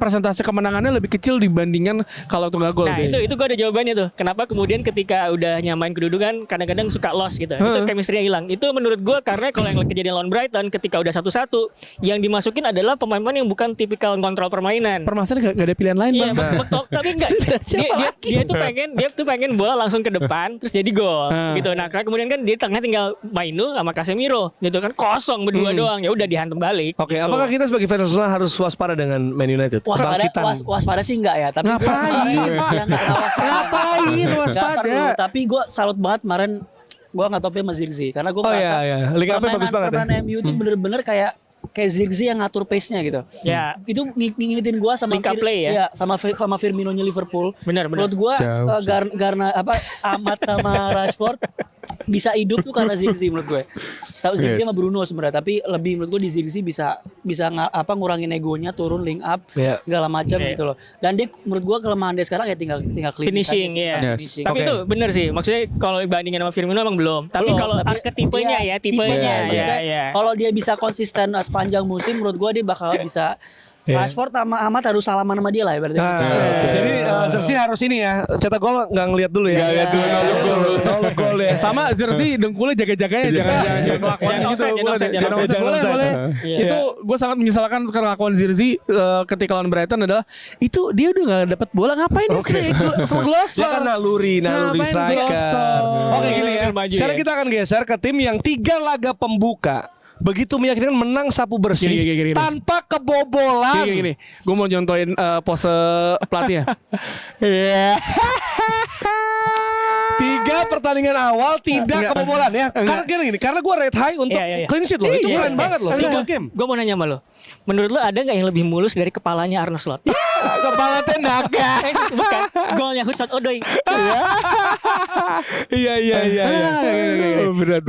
presentasi kemenangannya lebih kecil dibandingkan kalau itu nggak gol. Nah itu gue ada jawabannya tuh. Kenapa kemudian ketika udah nyamain kedudukan kadang-kadang suka loss gitu. Itu chemistry-nya hilang. Itu menurut gue karena kalau yang kejadian lawan Brighton ketika udah 1-1 yang dimasukin adalah pemain-pemain yang bukan tipikal kontrol permainan. Permasalahan gak ada pilihan lain bang. Betul. Tapi enggak. dia tuh pengen bola langsung ke depan terus jadi gol gitu. Nah karena kemudian kan di tengah tinggal Mainoo sama Casemiro gitu kan kosong berdua doang. Ya udah dihantam balik. Oke, apakah kita sebagai fans Arsenal harus waspada dengan Man United? Waspada sih enggak ya, tapi ngapain waspada? Tapi gue salut banget kemarin, gue nggak tahu sama Zirkzee karena gue merasa Liga apa bagus banget ya. permainan MU tuh bener-bener kayak Zirkzee yang ngatur pace-nya gitu. Ya. Itu ngingetin gue sama link up play ya. sama Firmino-nya Liverpool. Benar. Menurut gue karena Ahmad sama Rashford bisa hidup tuh karena Zirkzee menurut gue. Zirkzee sama Bruno sebenarnya, tapi lebih menurut gue di Zirkzee bisa ngurangin egonya, turun link up segala macam gitu loh. Dan dia menurut gue kelemahan dia sekarang ya tinggal finishing ya. Tapi itu bener sih. Maksudnya kalau dibandingin sama Firmino emang belum. Tapi kalau tipenya ya. Kalau dia bisa konsisten sepanjang musim menurut gue dia bakal bisa. Rashford sama Ahmad harus salaman sama dia lah ya berarti. Jadi Zirkzee harus ini ya, cetak gol nggak ngeliat dulu ya. Nol gol ya. Sama Zirkzee dengkulnya jaga-jaganya jangan melakukan gitu. Boleh. Itu gue sangat menyesalkan kelakuan Zirkzee ketika lawan Brighton adalah itu dia udah nggak dapat bola ngapain dia sama Glover. Ya kan naluri striker. Oke gini ya. Sekarang kita akan geser ke tim yang 3 laga pembuka begitu meyakinkan menang sapu bersih gini. tanpa kebobolan. Gini. Gue mau nyontoin pose pelatih ya. 3 pertandingan awal tidak kebobolan ya. Karena gue rate high untuk clean sheet loh. Itu keren banget loh. 3 game. Gue mau nanya sama lo, menurut lo ada nggak yang lebih mulus dari kepalanya Arne Slot? Kepala tenaga. Bukan, golnya Hudson Odoi. Iya. Berat.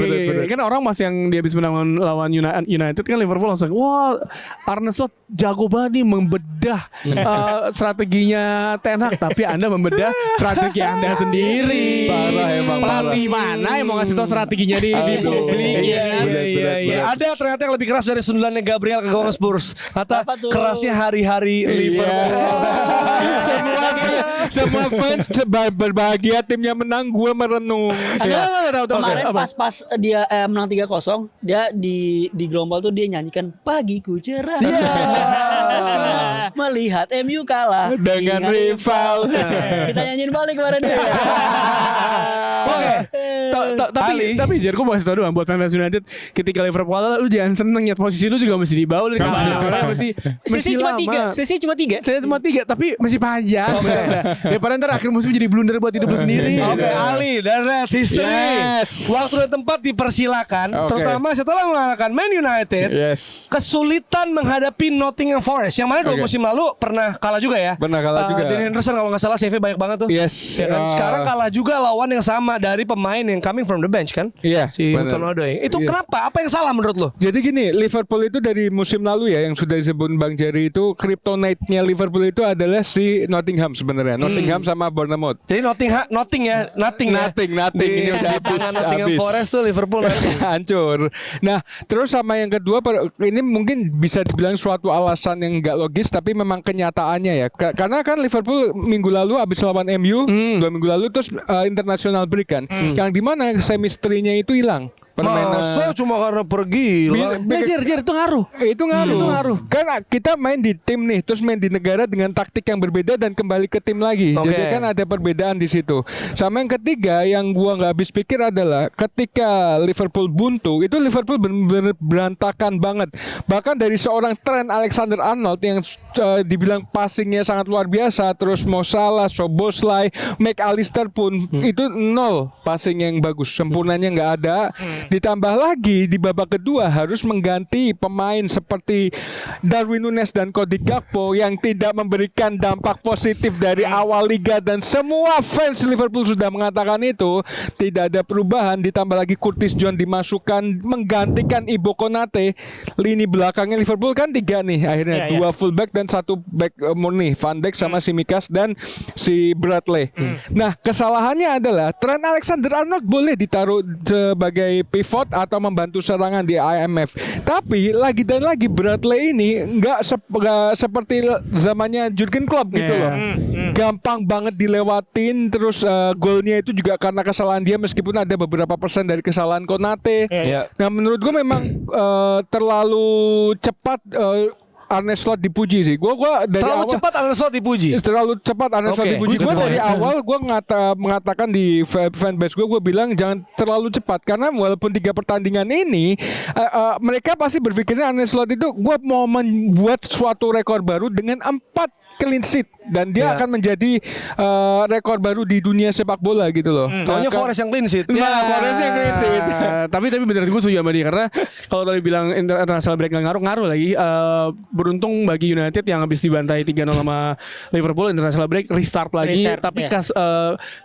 Kan orang masih yang dia habis menang lawan United kan Liverpool langsung wah Arne Slot jago banget nih membedah strateginya Ten Hag, tapi Anda membedah strategi Anda sendiri. Parah emang, Pelatih mana yang mau ngasih tau strateginya di publik? Iya. Ada ternyata yang lebih keras dari sundulannya Gabriel ke gawang Spurs. Kata kerasnya hari-hari Liverpool. Semua fans berbahagia timnya menang, gue merenung. Kemarin pas dia menang 3-0, dia di gerombol tuh dia nyanyikan pagiku cerah. Melihat MU kalah Dengan rival. Kita nyanyiin balik kemarin dia. Oke. Tapi Jer, gue mau kasih tau doang buat fans United, ketika Liverpool kalah, lu jangan seneng ya, posisi lu juga mesti di bawah dari kalah. Sisi cuma 3. Saya cuma 3, tapi masih panjang. Daripada ntar akhir musim jadi blunder buat hidup lu sendiri. Oke, Ali dan Red History. Yes. Waktu dan tempat dipersilakan. Terutama setelah mengalahkan Man United. Yes. Kesulitan menghadapi Nottingham Forest. Yang mana 2 musim lalu pernah kalah juga ya. Pernah kalah juga. Dan Henderson kalau nggak salah save banyak banget tuh. Yes. Ya kan? Sekarang kalah juga lawan yang sama dari pemain yang coming from the bench kan. Iya. Si Hudson Odoi. Itu kenapa? Apa yang salah menurut lo? Jadi gini, Liverpool itu dari musim lalu ya yang sudah disebut Bang Jerry itu kryptonite-nya Liverpool itu adalah si Nottingham sebenarnya. Nottingham sama Bournemouth. Jadi nothing ya. Nothing. Ini udah habis. Nottingham Forest tuh Liverpool nanti. Hancur. Nah, terus sama yang kedua, ini mungkin bisa dibilang suatu alasan yang nggak logis, tapi memang kenyataannya ya. Karena kan Liverpool minggu lalu habis lawan MU, 2 minggu lalu terus international break kan, yang dimana chemistry-nya itu hilang. Masa cuma karena pergi lah. Jer, itu ngaruh. Itu ngaruh. Kan kita main di tim nih, terus main di negara dengan taktik yang berbeda dan kembali ke tim lagi. Jadi kan ada perbedaan di situ. Sama yang ketiga yang gua nggak habis pikir adalah ketika Liverpool buntu, itu Liverpool benar-benar berantakan banget. Bahkan dari seorang Trent Alexander-Arnold yang dibilang passingnya sangat luar biasa, terus Mo Salah, Szoboszlai, McAllister pun itu 0 passing yang bagus, sempurnanya nggak ada. Ditambah lagi di babak kedua harus mengganti pemain seperti Darwin Núñez dan Cody Gakpo yang tidak memberikan dampak positif dari awal liga, dan semua fans Liverpool sudah mengatakan itu tidak ada perubahan. Ditambah lagi Curtis Jones dimasukkan menggantikan Ibo Konate. Lini belakangnya Liverpool kan 3 nih akhirnya, 2 fullback dan 1 back murni, Van Dijk sama Tsimikas dan si Bradley. Nah, kesalahannya adalah Trent Alexander-Arnold boleh ditaruh sebagai pivot atau membantu serangan di IMF. Tapi lagi dan lagi Bradley ini nggak seperti zamannya Jurgen Klopp gitu loh. Gampang banget dilewatin, terus golnya itu juga karena kesalahan dia meskipun ada beberapa persen dari kesalahan Konate. Nah, menurut gue memang terlalu cepat Arne Slot dipuji sih. Gua dari terlalu awal cepat Arne Slot dipuji. Terlalu cepat Arne Slot dipuji. Gua dari awal mengatakan di fanbase gua bilang jangan terlalu cepat karena walaupun 3 pertandingan ini mereka pasti berpikirnya Arne Slot itu gua mau membuat suatu rekor baru dengan 4 clean sheet dan dia akan menjadi rekor baru di dunia sepak bola gitu loh. Taunya Forest yang clean sheet. Forest yang clean sheet. Tapi bener gue setuju sama dia karena kalau tadi bilang international break nggak ngaruh lagi. Beruntung bagi United yang habis dibantai 3-0 sama Liverpool, international break restart lagi. Tapi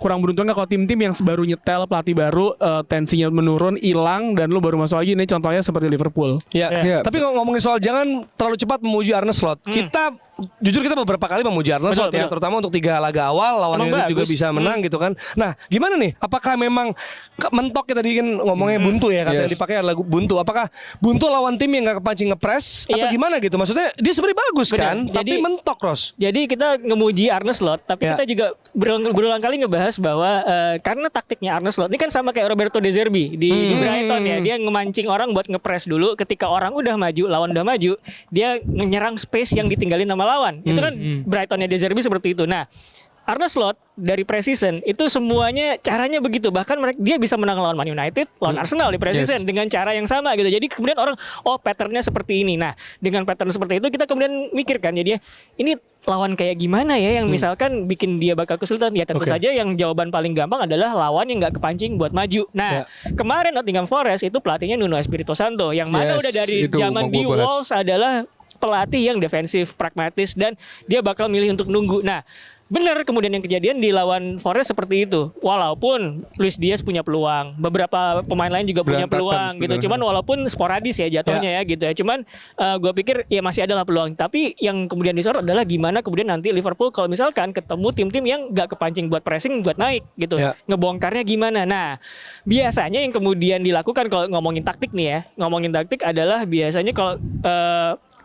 kurang beruntung kalau tim-tim yang baru nyetel pelatih baru tensinya menurun, hilang dan lu baru masuk lagi. Ini contohnya seperti Liverpool. Tapi ngomongin soal jangan terlalu cepat memuji Arne Slot. Jujur kita beberapa kali memuji Arne Slot ya, terutama untuk 3 laga awal lawan United juga bisa menang gitu kan. Nah, gimana nih? Apakah memang mentok kita tadi kan ngomongnya buntu ya, katanya dipakai adalah buntu. Apakah buntu lawan tim yang nggak kepancing ngepres atau gimana gitu? Maksudnya dia sebenarnya bagus kan, tapi mentok Ros. Jadi kita ngemuji Arne Slot, tapi kita juga berulang kali ngebahas bahwa karena taktiknya Arne Slot ini kan sama kayak Roberto De Zerbi di Brighton ya, dia ngemancing orang buat ngepres dulu. Ketika orang udah maju, lawan udah maju, dia menyerang space yang ditinggalin sama lawan. Itu kan Brightonnya De Zerbi seperti itu. Nah, Arne Slot dari preseason itu semuanya caranya begitu, bahkan dia bisa menang lawan Man United, lawan Arsenal di preseason dengan cara yang sama gitu. Jadi kemudian orang patternnya seperti ini. Nah dengan pattern seperti itu kita kemudian mikirkan jadi ini lawan kayak gimana ya yang misalkan bikin dia bakal kesulitan. Ya tentu saja yang jawaban paling gampang adalah lawan yang nggak kepancing buat maju. Nah kemarin Nottingham Forest itu pelatihnya Nuno Espirito Santo yang mana udah dari zaman di Wolves adalah pelatih yang defensif, pragmatis, dan dia bakal milih untuk nunggu. Nah benar kemudian yang kejadian di lawan Forest seperti itu. Walaupun Luis Diaz punya peluang, beberapa pemain lain juga punya peluang gitu. Cuman walaupun sporadis ya jatuhnya ya gitu ya. Cuman gue pikir ya masih adalah peluang. Tapi yang kemudian disorot adalah gimana kemudian nanti Liverpool kalau misalkan ketemu tim-tim yang gak kepancing buat pressing, buat naik gitu. Ngebongkarnya gimana. Nah biasanya yang kemudian dilakukan kalau ngomongin taktik nih ya. Ngomongin taktik adalah biasanya kalau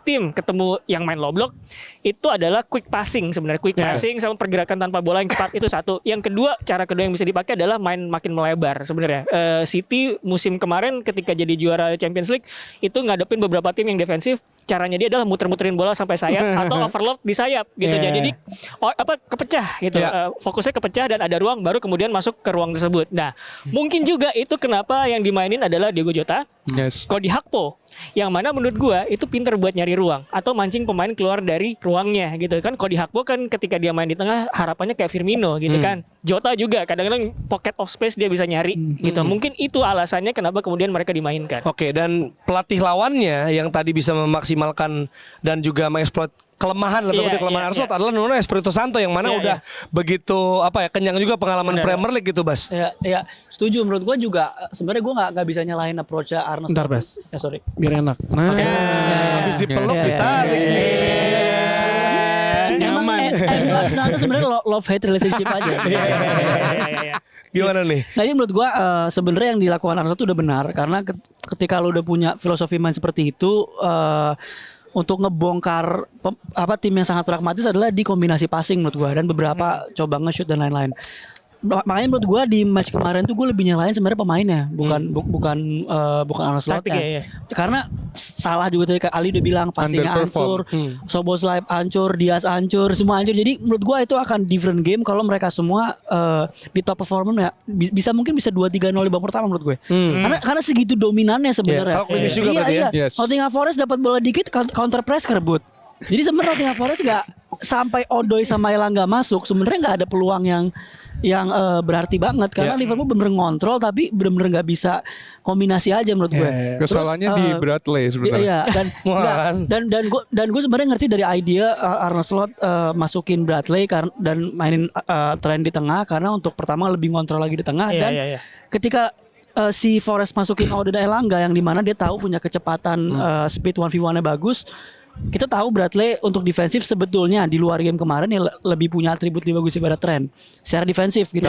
tim ketemu yang main low block itu adalah quick passing sebenarnya, quick passing sama pergerakan tanpa bola yang cepat itu satu. Yang kedua, cara kedua yang bisa dipakai adalah main makin melebar sebenarnya. City musim kemarin ketika jadi juara Champions League itu ngadepin beberapa tim yang defensif, caranya dia adalah muter-muterin bola sampai sayap atau overload di sayap gitu. Jadi kepecah gitu. Fokusnya kepecah dan ada ruang baru kemudian masuk ke ruang tersebut. Nah, mungkin juga itu kenapa yang dimainin adalah Diogo Jota, Cody Gakpo, yang mana menurut gua itu pinter buat nyari ruang atau mancing pemain keluar dari ruangnya gitu kan. Cody Gakpo kan ketika dia main di tengah harapannya kayak Firmino gitu kan. Jota juga kadang-kadang pocket of space dia bisa nyari gitu. Mungkin itu alasannya kenapa kemudian mereka dimainkan. Oke, dan pelatih lawannya yang tadi bisa memaksimalkan dan juga mengeksploit kelemahan kelemahan Arsenal adalah Nuno Espirito Santo yang mana udah begitu kenyang juga pengalaman Premier League gitu, Bas. Ya, setuju. Menurut gue juga sebenarnya gue nggak bisa nyalahin approach-nya Arne Slot. Bentar, Bas. Ya sorry. Biar enak. Nah, habis dipeluk ditarik nih. Emang Arsenal itu sebenarnya love hate relationship aja. Gimana nih? Nah ini menurut gue sebenarnya yang dilakukan Arsenal itu udah benar karena ketika lo udah punya filosofi main seperti itu. Untuk ngebongkar tim yang sangat pragmatis adalah di kombinasi passing menurut gue dan beberapa coba nge-shoot dan lain-lain. Makanya menurut gue di match kemarin tuh gue lebih nyalain sebenarnya pemainnya, bukan Arne Slot ya. Karena salah juga tadi Ali udah bilang passingnya hancur, Szoboszlai hancur, Diaz hancur, semua hancur. Jadi menurut gue itu akan different game kalau mereka semua di top performance ya mungkin bisa 2-3-0 di babak pertama menurut gue. Karena segitu dominannya sebenarnya. Nottingham Forest dapat bola dikit counter press kerebut. Jadi sebenarnya Nottingham Forest nggak sampai Odoi sama Elanga masuk sebenarnya nggak ada peluang yang berarti banget karena Liverpool bener-bener ngontrol tapi bener-bener nggak bisa kombinasi aja menurut gue. Kesalahannya di Bradley sebenarnya. Dan gue sebenarnya ngerti dari idea Arne Slot masukin Bradley dan mainin tren di tengah karena untuk pertama lebih ngontrol lagi di tengah ketika si Forest masukin Odoi dan Elanga yang dimana dia tahu punya kecepatan speed 1v1-nya bagus. Kita tahu Bradley untuk defensif sebetulnya di luar game kemarin ya lebih punya atribut lebih bagus daripada Trent secara defensif gitu.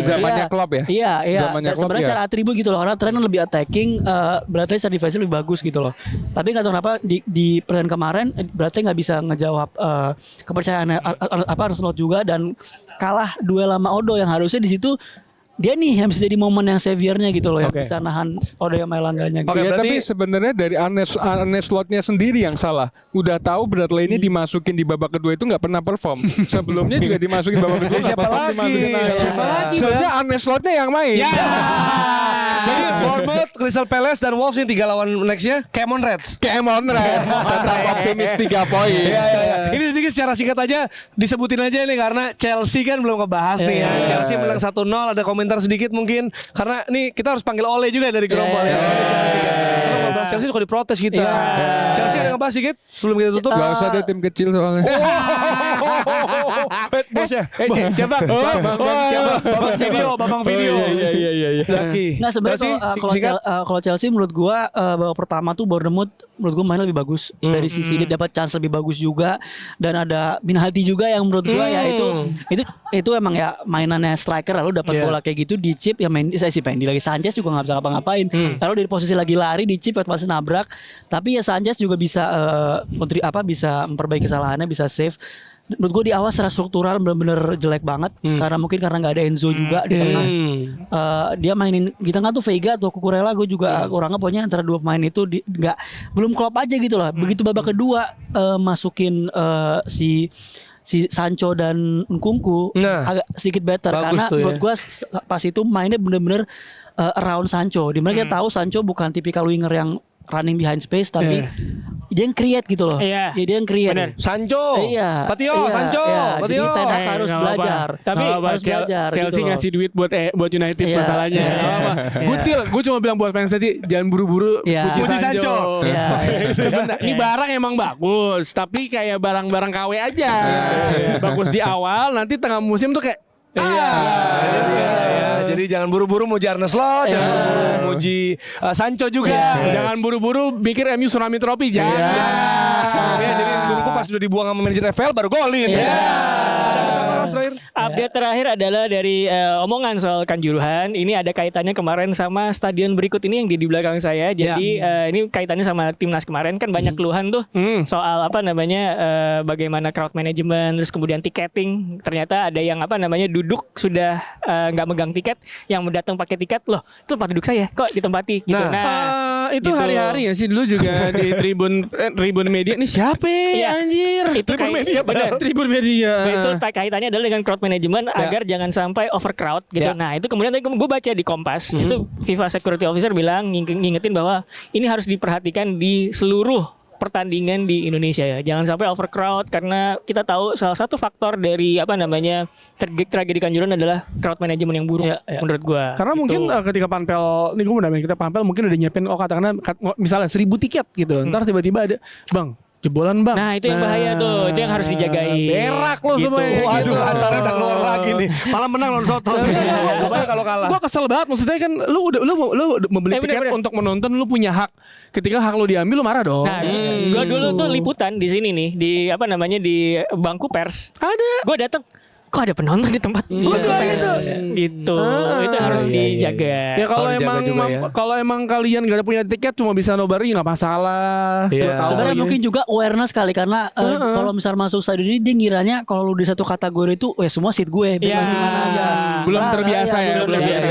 Zamannya Klopp ya. Iya. Sebenarnya secara atribut gitu loh. Karena Trent lebih attacking, Bradley secara defensif lebih bagus gitu loh. Tapi nggak tahu kenapa di pertandingan kemarin Bradley nggak bisa ngejawab kepercayaan Arsenal juga dan kalah duel sama Odo yang harusnya di situ. Dia nih yang bisa jadi momen yang saviornya gitu loh yang bisa nahan Odoi sama Elangganya gitu. Tapi sebenarnya dari Arne Slotnya sendiri yang salah. Udah tahu Bradley ini dimasukin di babak kedua itu nggak pernah perform. Sebelumnya juga dimasukin babak kedua. Siapa lagi? Soalnya Arne Slotnya yang main. Jadi Bournemouth, Crystal Palace dan Wolves ini 3 lawan nextnya Cameron Reds. Tetap optimis 3 poin. Ini sedikit secara singkat aja disebutin aja nih karena Chelsea kan belum ngebahas nih ya. Chelsea menang 1-0, ada komentar sedikit mungkin karena nih kita harus panggil Ole juga dari Gerombol ya. Chelsea kan. Ngebahas Chelsea suka diprotes kita. Chelsea ada ngebahas sedikit sebelum kita tutup. Gak usah deh tim kecil soalnya. Bosnya. Siapa? Babang video. Iya. Nah sebenarnya kalau Chelsea menurut gua babak pertama tuh Bournemouth menurut gua main lebih bagus dari sisi dia dapat chance lebih bagus juga dan ada Minhati juga yang menurut gua ya itu emang ya mainannya striker lalu dapat bola kayak gitu di chip ya Mendy lagi Sanchez juga nggak bisa ngapa-ngapain lalu dari posisi lagi lari di chip masih nabrak tapi ya Sanchez juga bisa bisa memperbaiki kesalahannya bisa save. Menurut gue di awal secara struktural benar-benar jelek banget karena nggak ada Enzo juga di tengah. Dia mainin di tengah tuh Veiga atau Cucurella gue juga kurangnya pokoknya antara dua pemain itu belum klop aja gitu lah. Begitu babak kedua masukin si si Sancho dan Nkunku agak sedikit better karena tuh ya. menurut gue pas itu mainnya bener-bener around Sancho. Dimana kita tahu Sancho bukan tipikal winger yang running behind space tapi dia yang create gitu loh. Iya. Ya, dia yang create. Bener. Sancho, Iya. Patio, Iya, Sancho, iya. Patio. Jadi Ten Hag Eh, harus nggak apa-apa. belajar. Tapi harus belajar Chelsea gitu loh. ngasih duit buat United Iya. masalahnya. Iya. Nggak apa-apa. Gue cuma bilang buat fans Chelsea jangan buru-buru Iya. puji Sancho. Iya. Sebenarnya ini barang emang bagus, tapi kayak barang-barang KW aja. Bagus di awal, nanti tengah musim tuh kayak Iya. Jadi jangan buru-buru muji Arne Slot, jangan buru-buru muji Sancho juga. jangan buru-buru mikir MU tsunami trofi jangan. Ya, jadi Nkunku pas udah dibuang sama manajer FPL baru golin. Update terakhir adalah dari omongan soal Kanjuruhan. Ini ada kaitannya kemarin sama stadion berikut ini yang di belakang saya. Jadi ini kaitannya sama timnas kemarin kan banyak keluhan tuh soal apa namanya bagaimana crowd management, terus kemudian tiketing. Ternyata ada yang apa namanya duduk sudah nggak megang tiket, yang datang pakai tiket loh itu tempat duduk saya kok ditempati gitu. Itu gitu. hari-hari ya sih dulu juga di Tribun Media nih siapa Iya. anjir? Itu Tribun kayak- Media bener. Tribun Media. Itu kaitannya adalah dengan crowd management agar jangan sampai overcrowd gitu. Ya. Nah itu kemudian tadi gue baca di Kompas itu FIFA Security Officer bilang ngingetin bahwa ini harus diperhatikan di seluruh pertandingan di Indonesia ya. Jangan sampai overcrowd karena kita tahu salah satu faktor dari apa namanya tragedi Kanjuruhan adalah crowd management yang buruk menurut gua. Karena Gitu. mungkin ketika Pampel, ini gue mau namain kita Pampel mungkin udah nyiapin katakanlah misalnya 1000 tiket gitu. Ntar tiba-tiba ada, "Bang, jebolan bang." Nah itu yang bahaya tuh, itu yang harus dijagain. Berak lo Gitu. semuanya. Waduh, gitu. asarnya udah keluar lagi nih. Malah menang lawan Soto. Coba kalau kalah. Gue kesel banget, maksudnya kan lu udah membeli Bener, tiket bener. untuk menonton, lu punya hak. Ketika hak lu diambil lu marah dong. Nah, gua dulu tuh liputan di sini nih di apa namanya di bangku pers. Ada. Gue datang, kok ada penonton di tempat gitu. Itu harus dijaga. Ya kalau Kalau dijaga emang juga ya. kalau emang kalian gak ada punya tiket cuma bisa nobari nggak masalah. Iya. Lu tahu Sebenarnya aja. mungkin juga awareness kali karena kalau misal masuk stadion ini dia ngiranya kalau lu di satu kategori itu semua seat gue bebas Iya. di mana aja. Belum Enggak, terbiasa iya, ya, belum terbiasa.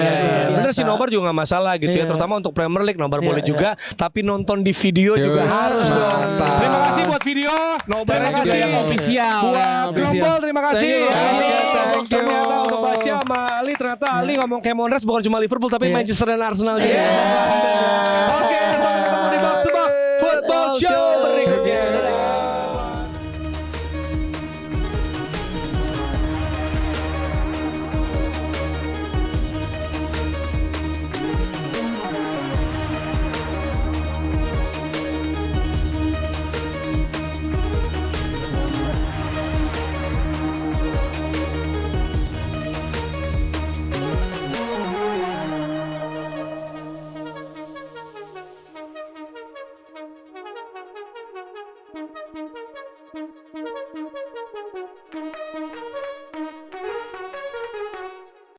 Bener sih nobar juga gak masalah gitu ya. Terutama untuk Premier League nobar boleh juga. Tapi nonton di video juga harus dong. Terima kasih buat video. Nobar Terima juga kasih yang official. buat Knombol. Terima kasih. Thank you. Untuk ternyata untuk Basya sama Ali. Ternyata Ali ngomong kayak Monres bukan cuma Liverpool tapi Manchester dan Arsenal juga. Oke, sampai ketemu